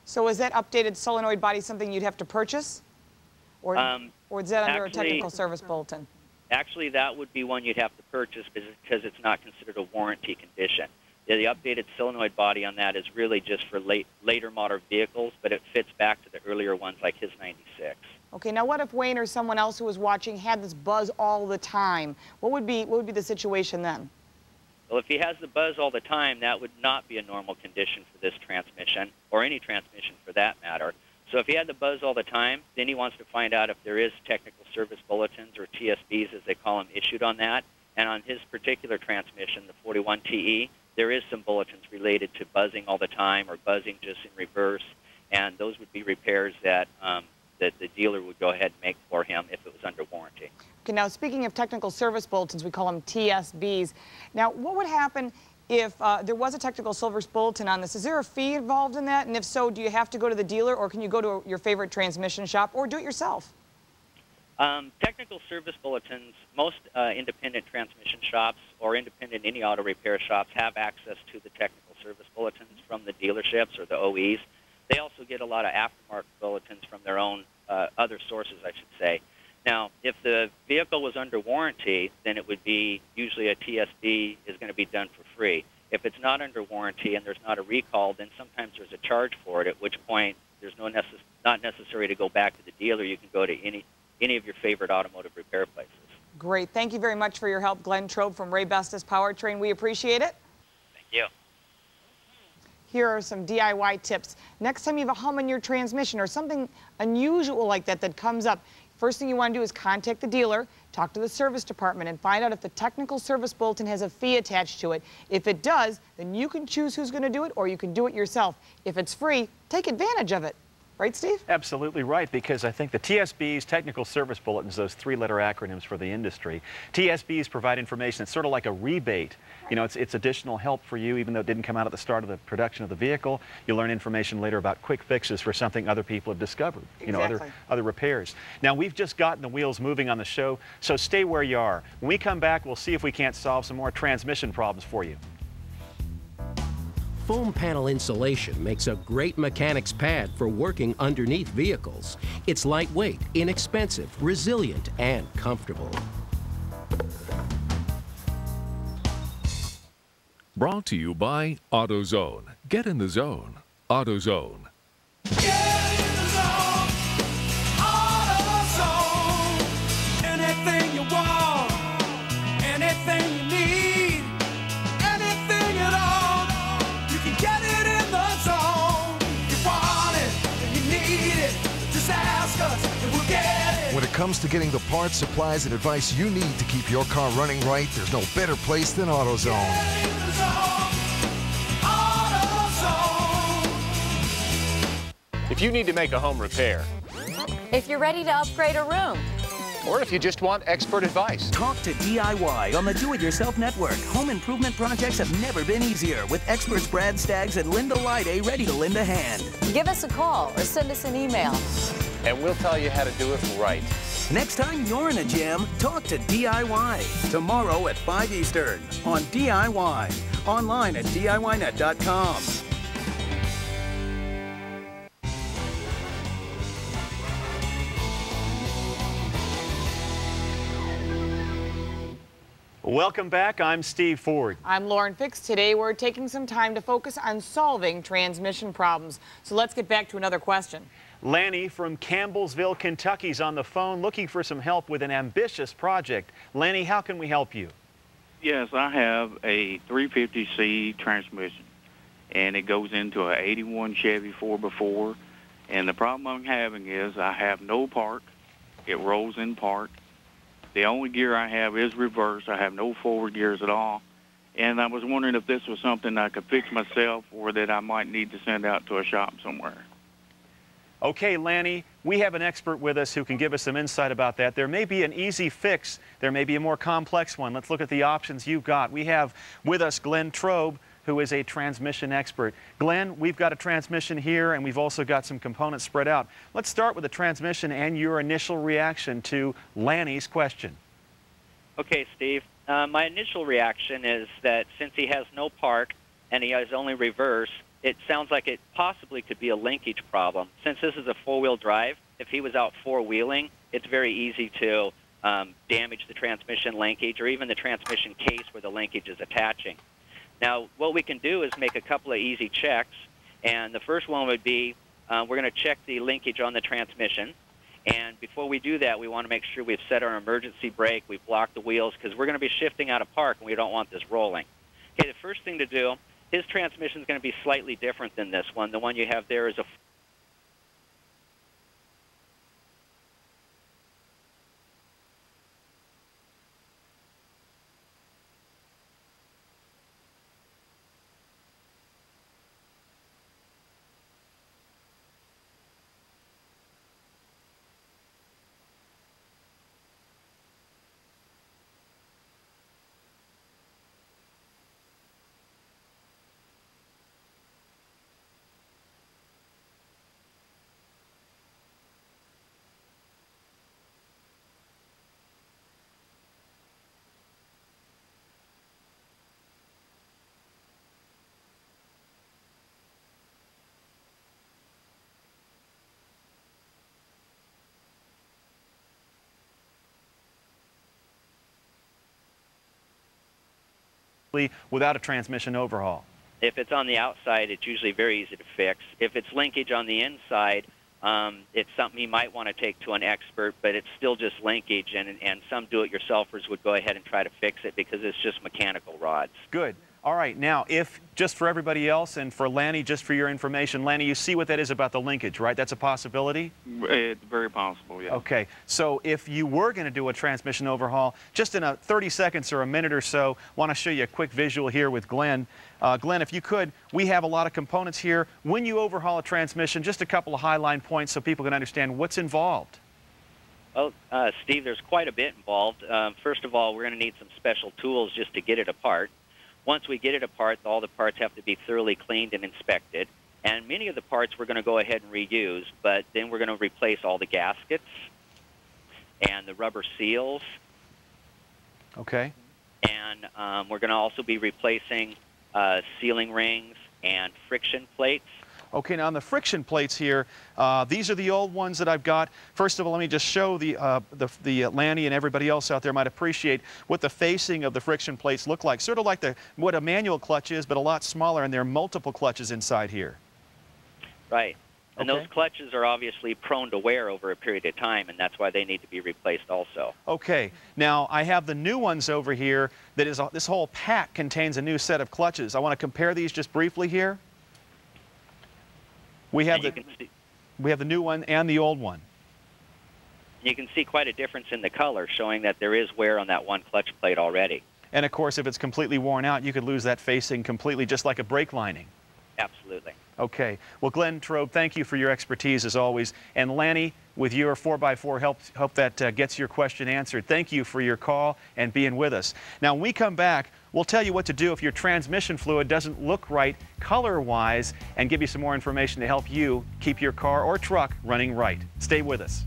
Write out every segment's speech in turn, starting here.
So is that updated solenoid body something you'd have to purchase? Or is that under a technical service bulletin? Actually, that would be one you'd have to purchase because it's not considered a warranty condition. The updated solenoid body on that is really just for later model vehicles, but it fits back to the earlier ones like his 96. Okay, now what if Wayne or someone else who was watching had this buzz all the time? What would be the situation then? Well, if he has the buzz all the time, that would not be a normal condition for this transmission, or any transmission for that matter. So if he had the buzz all the time, then he wants to find out if there is technical service bulletins, or TSBs as they call them, issued on that. And on his particular transmission, the 41TE, there is some bulletins related to buzzing all the time or buzzing just in reverse, and those would be repairs that the dealer would go ahead and make for him if it was under warranty. Okay, now speaking of technical service bulletins, we call them TSBs. Now, what would happen if there was a technical service bulletin on this? Is there a fee involved in that? And if so, do you have to go to the dealer, or can you go to your favorite transmission shop, or do it yourself? Technical service bulletins, most independent transmission shops or independent any auto repair shops have access to the technical service bulletins from the dealerships or the OEs. They also get a lot of aftermarket bulletins from their own other sources, I should say. Now, if the vehicle was under warranty, then it would be usually a TSB is going to be done for free. If it's not under warranty and there's not a recall, then sometimes there's a charge for it, at which point there's not necessary to go back to the dealer. You can go to any of your favorite automotive repair places. Great. Thank you very much for your help, Glenn Trobe from Ray Bestis Powertrain. We appreciate it. Thank you. Here are some DIY tips. Next time you have a hum in your transmission or something unusual like that comes up, first thing you want to do is contact the dealer, talk to the service department, and find out if the technical service bulletin has a fee attached to it. If it does, then you can choose who's going to do it, or you can do it yourself. If it's free, take advantage of it. Right, Steve? Absolutely right, because I think the TSBs, technical service bulletins, those three-letter acronyms for the industry, TSBs provide information that's sort of like a rebate. You know, it's additional help for you, even though it didn't come out at the start of the production of the vehicle. You learn information later about quick fixes for something other people have discovered, you know, other repairs. Now, we've just gotten the wheels moving on the show, so stay where you are. When we come back, we'll see if we can't solve some more transmission problems for you. Foam panel insulation makes a great mechanic's pad for working underneath vehicles. It's lightweight, inexpensive, resilient, and comfortable. Brought to you by AutoZone. Get in the zone. AutoZone. Get in the zone. AutoZone. Anything you want, anything you need, anything at all, you can get it in the zone. You want it, and you need it, just ask us and we'll get it. When it comes to getting the parts, supplies, and advice you need to keep your car running right, there's no better place than AutoZone. If you need to make a home repair, if you're ready to upgrade a room, or if you just want expert advice, talk to DIY on the Do-It-Yourself Network. Home improvement projects have never been easier, with experts Brad Staggs and Linda Lyday ready to lend a hand. give us a call or send us an email, and we'll tell you how to do it right. Next time you're in a jam, talk to DIY. Tomorrow at 5 Eastern on DIY. Online at DIYnet.com. Welcome back. I'm Steve Ford. I'm Lauren Fix. Today we're taking some time to focus on solving transmission problems. So let's get back to another question. Lanny from Campbellsville, Kentucky is on the phone looking for some help with an ambitious project. Lanny, how can we help you? Yes, I have a 350C transmission, and it goes into an 81 Chevy 4x4. And the problem I'm having is I have no park. It rolls in park. The only gear I have is reverse. I have no forward gears at all. And I was wondering if this was something I could fix myself or that I might need to send out to a shop somewhere. Okay, Lanny, we have an expert with us who can give us some insight about that. There may be an easy fix. There may be a more complex one. Let's look at the options you've got. We have with us Glenn Trobe, who is a transmission expert. Glenn, we've got a transmission here, and we've also got some components spread out. Let's start with the transmission and your initial reaction to Lanny's question. Okay, Steve. My initial reaction is that since he has no park and he has only reverse, it sounds like it possibly could be a linkage problem. Since this is a four-wheel drive, if he was out four-wheeling, it's very easy to damage the transmission linkage or even the transmission case where the linkage is attaching. Now, what we can do is make a couple of easy checks, and the first one would be we're going to check the linkage on the transmission. And before we do that, we want to make sure we've set our emergency brake, we've blocked the wheels, because we're going to be shifting out of park, and we don't want this rolling. Okay, the first thing to do, his transmission is going to be slightly different than this one. The one you have there is a without a transmission overhaul. If it's on the outside, it's usually very easy to fix. If it's linkage on the inside, it's something you might want to take to an expert, but it's still just linkage, and some do-it-yourselfers would go ahead and try to fix it because it's just mechanical rods. Good. All right, now, if, just for everybody else and for Lanny, just for your information, Lanny, you see what that is about the linkage, right? That's a possibility? It's very possible, yeah. Okay, so if you were going to do a transmission overhaul, just in a 30 seconds or a minute or so, want to show you a quick visual here with Glenn. Glenn, if you could, we have a lot of components here. When you overhaul a transmission, just a couple of highline points so people can understand what's involved. Well, Steve, there's quite a bit involved. First of all, we're going to need some special tools just to get it apart. Once we get it apart, all the parts have to be thoroughly cleaned and inspected. And many of the parts we're going to go ahead and reuse, but then we're going to replace all the gaskets and the rubber seals. Okay. And we're going to also be replacing sealing rings and friction plates. Okay, now on the friction plates here, these are the old ones that I've got. First of all, let me just show the Lanny and everybody else out there might appreciate what the facing of the friction plates look like. Sort of like what a manual clutch is, but a lot smaller, and there are multiple clutches inside here. Right. And okay. Those clutches are obviously prone to wear over a period of time, and that's why they need to be replaced also. Okay. Now, I have the new ones over here. That is, this whole pack contains a new set of clutches. I want to compare these just briefly here. We have the new one and the old one. You can see quite a difference in the color, showing that there is wear on that one clutch plate already. And of course, if it's completely worn out, you could lose that facing completely, just like a brake lining. Absolutely. Okay. Well, Glenn Trobe, thank you for your expertise as always. And Lanny, with your 4x4, hope that gets your question answered. Thank you for your call and being with us. Now, when we come back, we'll tell you what to do if your transmission fluid doesn't look right color-wise and give you some more information to help you keep your car or truck running right. Stay with us.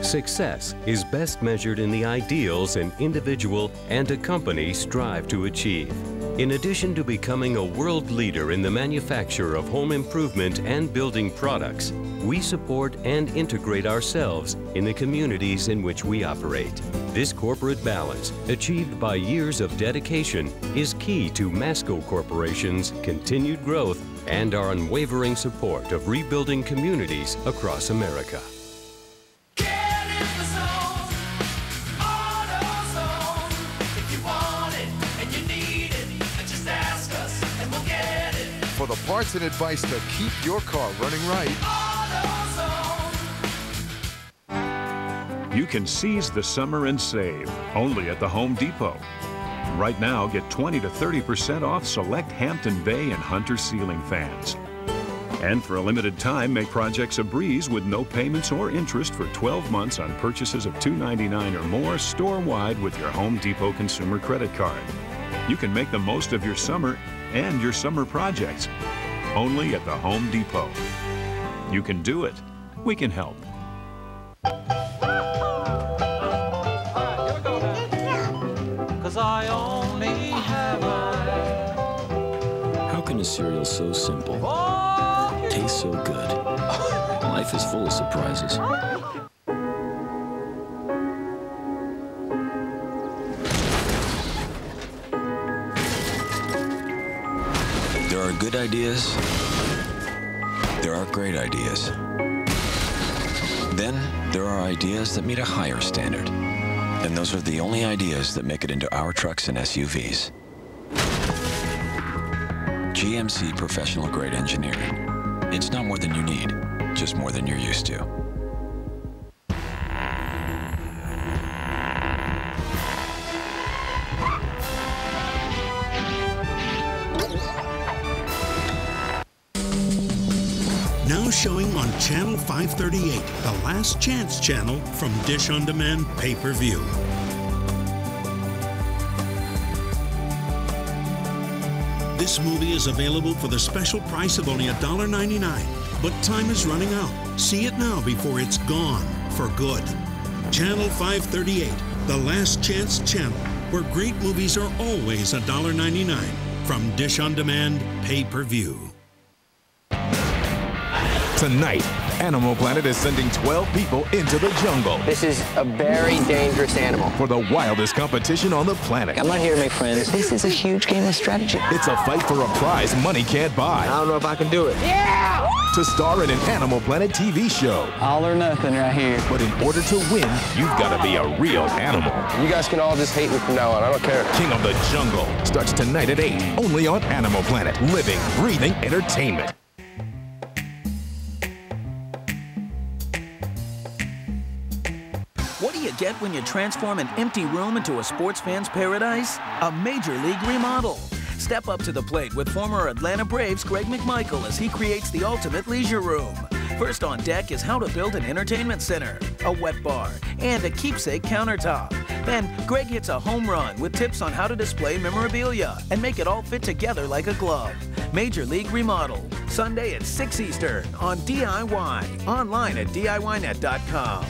Success is best measured in the ideals an individual and a company strive to achieve. In addition to becoming a world leader in the manufacture of home improvement and building products, we support and integrate ourselves in the communities in which we operate. This corporate balance, achieved by years of dedication, is key to Masco Corporation's continued growth and our unwavering support of rebuilding communities across America. For the parts and advice to keep your car running right. You can seize the summer and save only at the Home Depot. Right now, get 20 to 30% off select Hampton Bay and Hunter ceiling fans. And for a limited time, make projects a breeze with no payments or interest for 12 months on purchases of $2.99 or more store-wide with your Home Depot consumer credit card. You can make the most of your summer and your summer projects only at the Home Depot. You can do it. We can help. How can a cereal so simple taste so good? Life is full of surprises. There are good ideas. There are great ideas. Then there are ideas that meet a higher standard. And those are the only ideas that make it into our trucks and SUVs. GMC Professional Grade Engineering. It's not more than you need, just more than you're used to. Now showing on Channel 538, the Last Chance channel from Dish On Demand pay-per-view. This movie is available for the special price of only $1.99, but time is running out. See it now before it's gone for good. Channel 538, the Last Chance channel, where great movies are always $1.99 from Dish On Demand pay-per-view. Tonight, Animal Planet is sending 12 people into the jungle. This is a very dangerous animal. For the wildest competition on the planet. I'm not here to make friends. This is a huge game of strategy. It's a fight for a prize money can't buy. I don't know if I can do it. Yeah! To star in an Animal Planet TV show. All or nothing right here. But in order to win, you've got to be a real animal. You guys can all just hate me from now on. I don't care. King of the Jungle starts tonight at 8, only on Animal Planet. Living, breathing entertainment. What do you get when you transform an empty room into a sports fan's paradise? A Major League remodel. Step up to the plate with former Atlanta Braves Greg McMichael as he creates the ultimate leisure room. First on deck is how to build an entertainment center, a wet bar, and a keepsake countertop. Then Greg hits a home run with tips on how to display memorabilia and make it all fit together like a glove. Major League Remodel, Sunday at 6 Eastern on DIY, online at DIYnet.com.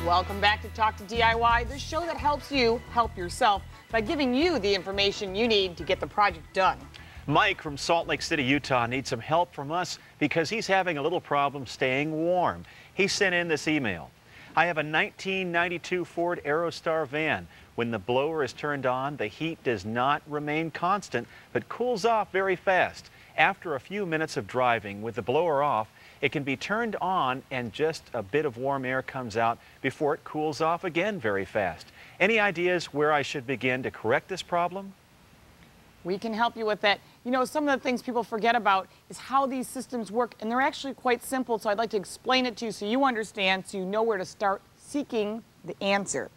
Welcome back to Talk to DIY, the show that helps you help yourself by giving you the information you need to get the project done. Mike from Salt Lake City, Utah needs some help from us because he's having a little problem staying warm. He sent in this email. I have a 1992 Ford Aerostar van. When the blower is turned on, the heat does not remain constant, but cools off very fast. After a few minutes of driving with the blower off, it can be turned on and just a bit of warm air comes out before it cools off again very fast. Any ideas where I should begin to correct this problem? We can help you with that. You know, some of the things people forget about is how these systems work, and they're actually quite simple, so I'd like to explain it to you so you understand, so you know where to start seeking the answer.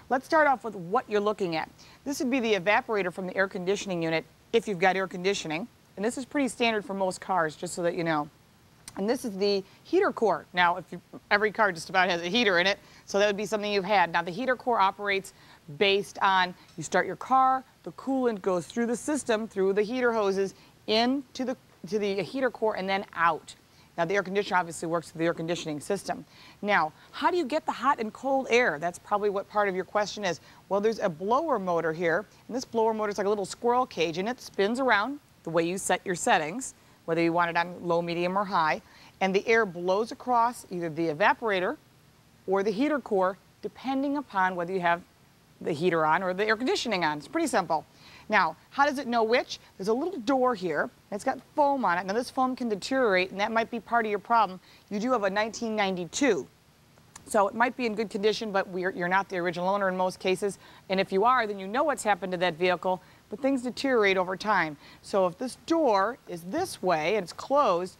Let's start off with what you're looking at. This would be the evaporator from the air conditioning unit if you've got air conditioning, and this is pretty standard for most cars, just so that you know. And this is the heater core. Now, every car just about has a heater in it, so that would be something you've had. Now, the heater core operates based on you start your car, the coolant goes through the system, through the heater hoses, into the heater core and then out. Now, the air conditioner obviously works through the air conditioning system. Now, how do you get the hot and cold air? That's probably what part of your question is. Well, there's a blower motor here, and this blower motor is like a little squirrel cage, and it spins around the way you set your settings, whether you want it on low, medium, or high, and the air blows across either the evaporator or the heater core, depending upon whether you have the heater on or the air conditioning on. It's pretty simple. Now, how does it know which? There's a little door here, and it's got foam on it. Now, this foam can deteriorate, and that might be part of your problem. You do have a 1992, so it might be in good condition, but you're not the original owner in most cases, and if you are, then you know what's happened to that vehicle, but things deteriorate over time. So if this door is this way and it's closed,